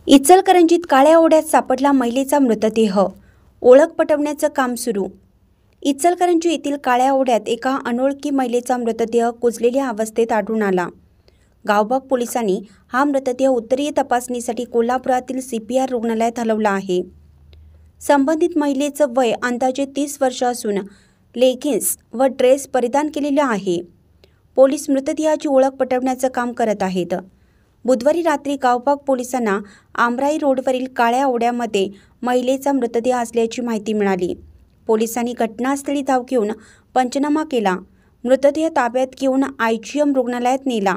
इचलकरंजीत काळ्या ओढ्यात सापडला महिलेचा मृतदेह, ओळख पटवण्याचं काम सुरू। इचलकरंजी येथील काळ्या ओढ्यात एका अनोळखी महिलेचा मृतदेह कुजलेल्या अवस्थेत आढळून आला। गावबाग पोलिसांनी हा मृतदेह उत्तरीय तपासणीसाठी कोल्हापुरातील CPR रुग्णालयात हलवला आहे। संबंधित महिलेचं वय अंदाजे 30 वर्ष असून लेगिन्स व ड्रेस परिधान केलेला आहे। पोलीस मृतदेहाची ओळख पटवण्याचं काम करत आहेत। बुधवारी रात्री गावबाग पोलिसांना आमराई रोडवरील काळ्या ओढ्यामध्ये महिलेचा मृतदेह असल्याची माहिती मिळाली। पोलिसांनी घटनास्थळी धाव घेऊन पंचनामा केला। मृतदेह ताब्यात घेऊन IGM रुग्णालयात नेला।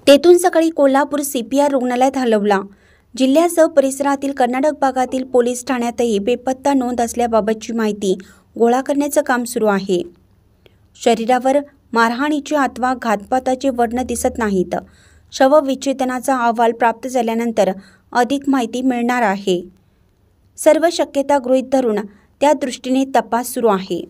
तेथून सकाळी कोल्हापूर CPR रुग्णालयात हलवला। जिल्ह्यासह परिसरातील कर्नाटक भागातील पोलीस ठाण्यातही बेपत्ता नोंद असल्याबाबतची माहिती गोळा करण्याचं काम सुरू आहे। शरीरावर मारहाणीचे अथवा घातपाताचे वर्ण दिसत नाहीत। शवविच्छेदनाचा अहवाल प्राप्त झाल्यानंतर अधिक माहिती मिळणार आहे। सर्व शक्यता गृहीत धरून त्या दृष्टीने तपास सुरू आहे।